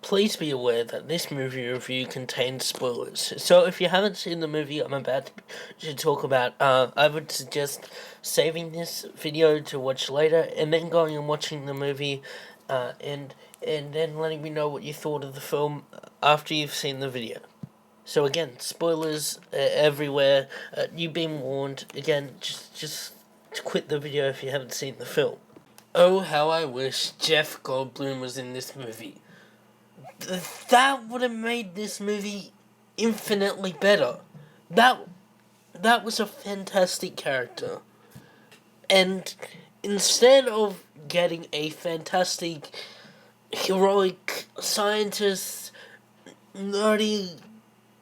Please be aware that this movie review contains spoilers. So if you haven't seen the movie I'm about to talk about, I would suggest saving this video to watch later, and then going and watching the movie, and then letting me know what you thought of the film after you've seen the video. So again, spoilers everywhere. You've been warned. Again, just quit the video if you haven't seen the film. Oh, how I wish Jeff Goldblum was in this movie. That would have made this movie infinitely better. That was a fantastic character. And instead of getting a fantastic, heroic scientist, nerdy,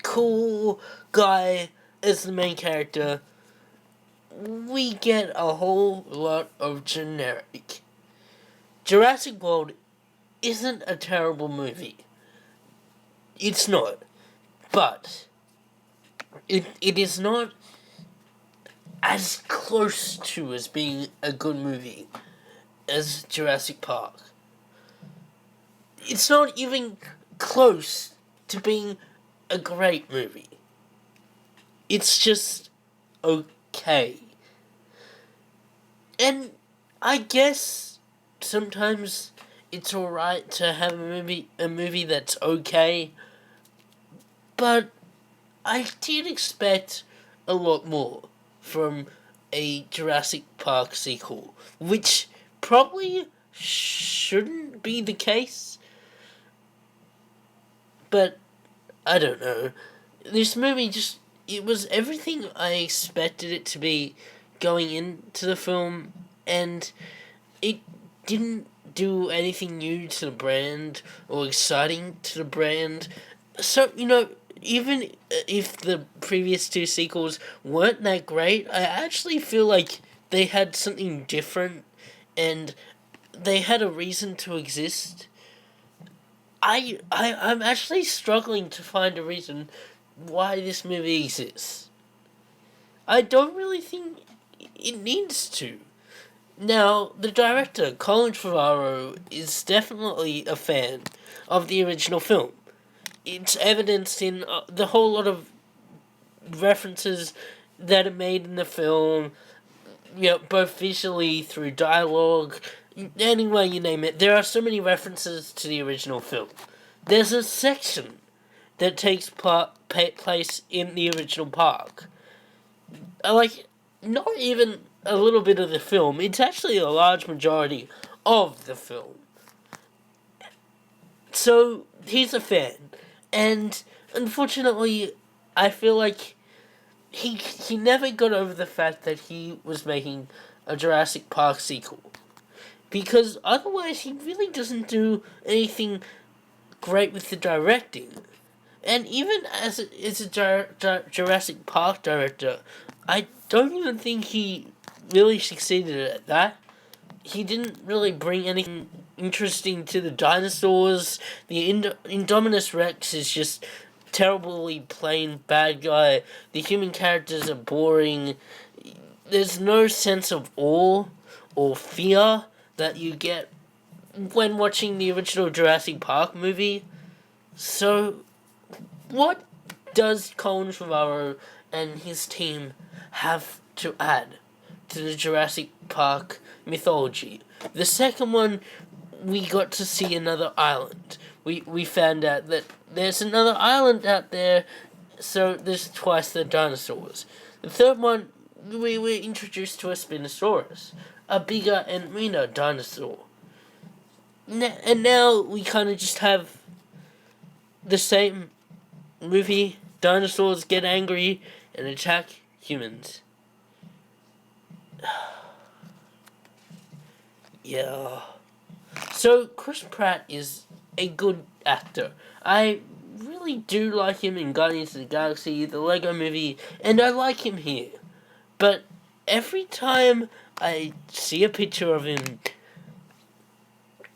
cool guy as the main character, we get a whole lot of generic. Jurassic World isn't a terrible movie. It's not. But it is not as close to as being a good movie as Jurassic Park. It's not even close to being a great movie. It's just okay. And I guess sometimes it's alright to have a movie that's okay, but I did expect a lot more from a Jurassic Park sequel, which probably shouldn't be the case, but I don't know. This movie it was everything I expected it to be going into the film, and it didn't do anything new to the brand or exciting to the brand. So, even if the previous two sequels weren't that great, I actually feel like they had something different and they had a reason to exist. I'm actually struggling to find a reason why this movie exists. I don't really think it needs to. Now, the director, Colin Trevorrow, is definitely a fan of the original film. It's evidenced in the whole lot of references that are made in the film, both visually, through dialogue, any way you name it. There are so many references to the original film. There's a section that takes place in the original park. Not even a little bit of the film, it's actually a large majority of the film. So, he's a fan, and unfortunately, I feel like he never got over the fact that he was making a Jurassic Park sequel. Because otherwise, he really doesn't do anything great with the directing. And even as a Jurassic Park director, I don't even think he really succeeded at that. He didn't really bring anything interesting to the dinosaurs. The Indominus Rex is just terribly plain bad guy. The human characters are boring. There's no sense of awe or fear that you get when watching the original Jurassic Park movie. So, what does Colin Trevorrow and his team have to add to the Jurassic Park mythology? The second one, we got to see another island. We found out that there's another island out there, so there's twice the dinosaurs. The third one, we were introduced to a Spinosaurus, a bigger and meaner dinosaur. And now we kind of just have the same movie. Dinosaurs get angry and attack humans. Yeah. So, Chris Pratt is a good actor. I really do like him in Guardians of the Galaxy, the Lego movie, and I like him here. But every time I see a picture of him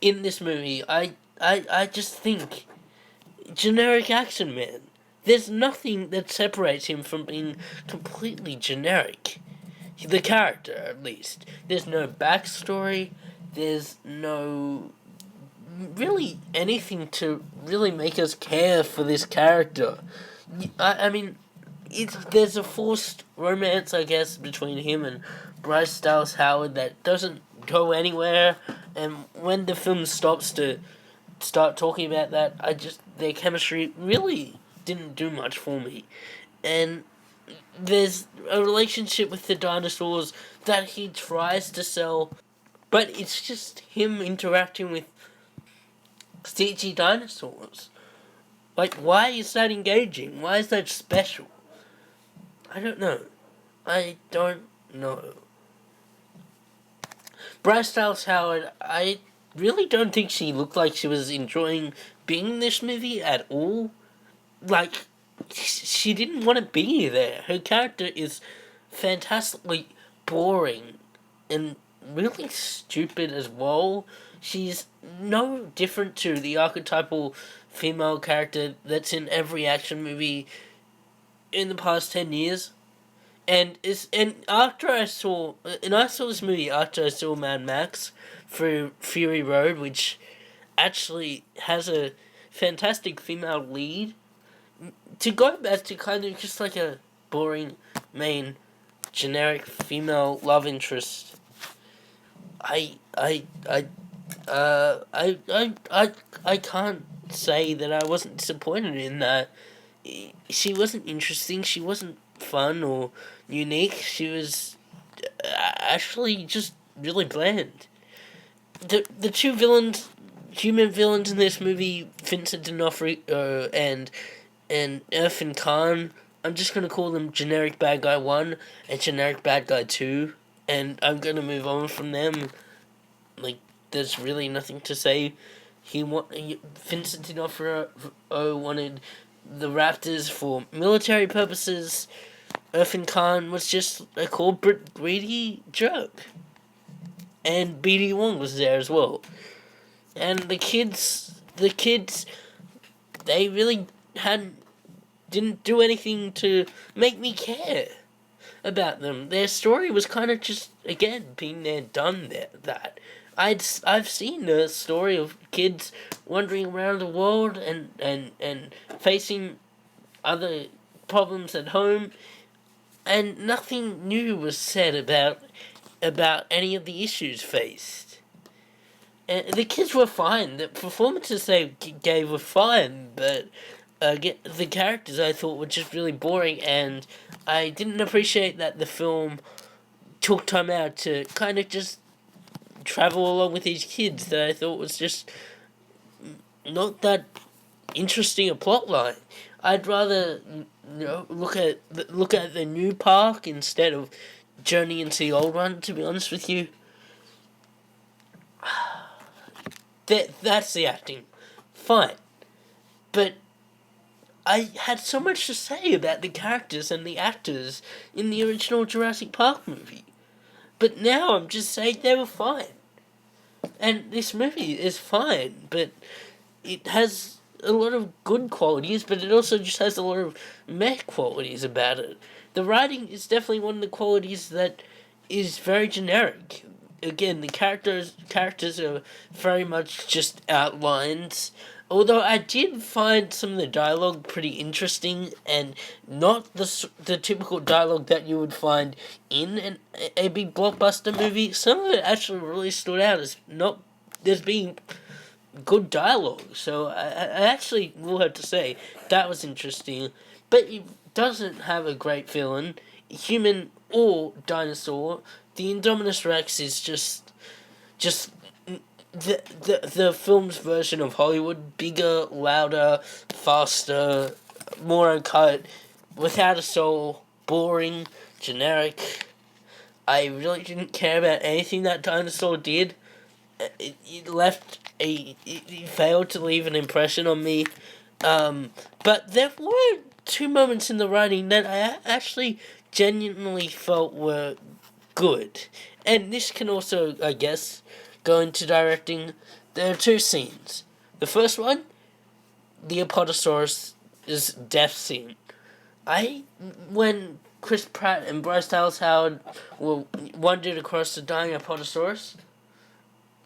in this movie, I just think, generic action man. There's nothing that separates him from being completely generic. The character, at least. There's no backstory. There's no really anything to really make us care for this character. I mean, there's a forced romance, I guess, between him and Bryce Dallas Howard that doesn't go anywhere. And when the film stops to start talking about that, their chemistry really didn't do much for me. And there's a relationship with the dinosaurs that he tries to sell, but it's just him interacting with CG dinosaurs. Like, why is that engaging? Why is that special? I don't know. I don't know. Bryce Dallas Howard, I really don't think she looked like she was enjoying being in this movie at all. Like, she didn't want to be there. Her character is fantastically boring and really stupid as well. She's no different to the archetypal female character that's in every action movie in the past 10 years. I saw this movie after I saw Mad Max through Fury Road, which actually has a fantastic female lead. To go back to kind of just like a boring main generic female love interest, I I can't say that I wasn't disappointed in that. She wasn't interesting. She wasn't fun or unique. She was actually just really bland. The two human villains in this movie, Vincent D'Onofrio and Irfan Khan. I'm just gonna call them generic bad guy 1 and generic bad guy 2, and I'm gonna move on from them. Like, there's really nothing to say. Vincent D'Onofrio wanted the Raptors for military purposes. Irfan Khan was just a corporate greedy jerk. And BD Wong was there as well. And the kids, they really didn't do anything to make me care about them. Their story was kind of just, again, been there, done that. I've seen the story of kids wandering around the world and facing other problems at home, and nothing new was said about any of the issues faced. And the kids were fine. The performances they gave were fine, but the characters I thought were just really boring, and I didn't appreciate that the film took time out to kind of just travel along with these kids that I thought was just not that interesting a plot line. I'd rather look at the new park instead of journey into the old one. To be honest with you, that's the acting, fine, but I had so much to say about the characters and the actors in the original Jurassic Park movie, but now I'm just saying they were fine. And this movie is fine, but it has a lot of good qualities, but it also just has a lot of meh qualities about it. The writing is definitely one of the qualities that is very generic. Again, the characters are very much just outlines. Although I did find some of the dialogue pretty interesting and not the typical dialogue that you would find in a big blockbuster movie. Some of it actually really stood out as being good dialogue. So I actually will have to say that was interesting. But it doesn't have a great villain, human or dinosaur. The Indominus Rex is just the film's version of Hollywood, bigger, louder, faster, more uncut, without a soul, boring, generic. I really didn't care about anything that dinosaur did. It failed to leave an impression on me. But there were two moments in the writing that I actually genuinely felt were good. And this can also, I guess, go into directing. There are two scenes. The first one, the Apatosaurus' death scene. When Chris Pratt and Bryce Dallas Howard wandered across the dying Apatosaurus,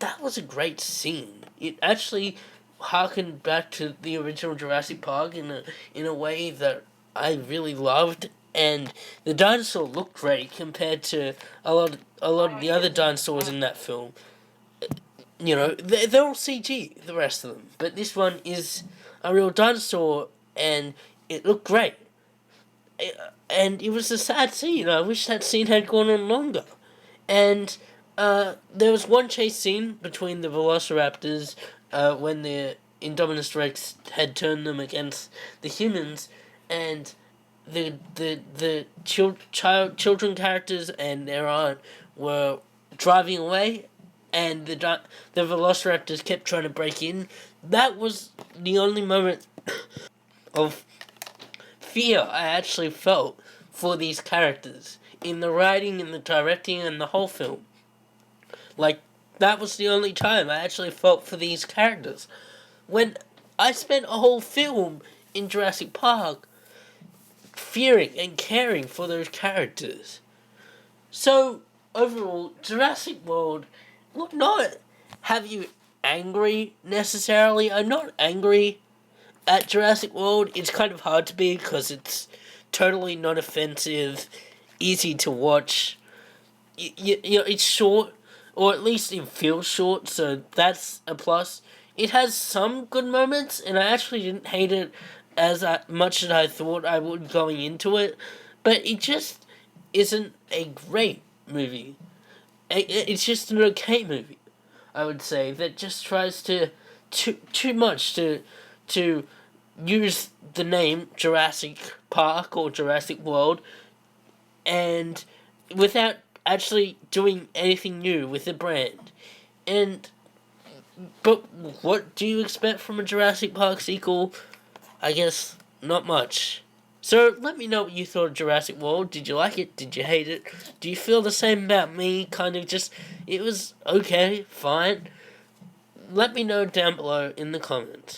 that was a great scene. It actually harkened back to the original Jurassic Park in a way that I really loved, and the dinosaur looked great compared to a lot of the other dinosaurs in that film. You know, they're all CG, the rest of them, but this one is a real dinosaur, and it looked great. And it was a sad scene. I wish that scene had gone on longer. And there was one chase scene between the Velociraptors when the Indominus Rex had turned them against the humans, and children characters and their aunt were driving away, and the Velociraptors kept trying to break in. That was the only moment of fear I actually felt for these characters in the writing, in the directing, and the whole film. Like, that was the only time I actually felt for these characters. When I spent a whole film in Jurassic Park fearing and caring for those characters. So, overall, Jurassic World, look, not have you angry necessarily. I'm not angry at Jurassic World. It's kind of hard to be because it's totally non offensive, easy to watch. You know, it's short, or at least it feels short, so that's a plus. It has some good moments, and I actually didn't hate it as much as I thought I would going into it, but it just isn't a great movie. It's just an okay movie, I would say, that just tries to too much to use the name Jurassic Park or Jurassic World, and without actually doing anything new with the brand. And but what do you expect from a Jurassic Park sequel? I guess not much. So let me know what you thought of Jurassic World. Did you like it? Did you hate it? Do you feel the same about me? Kind of just, it was okay, fine. Let me know down below in the comments.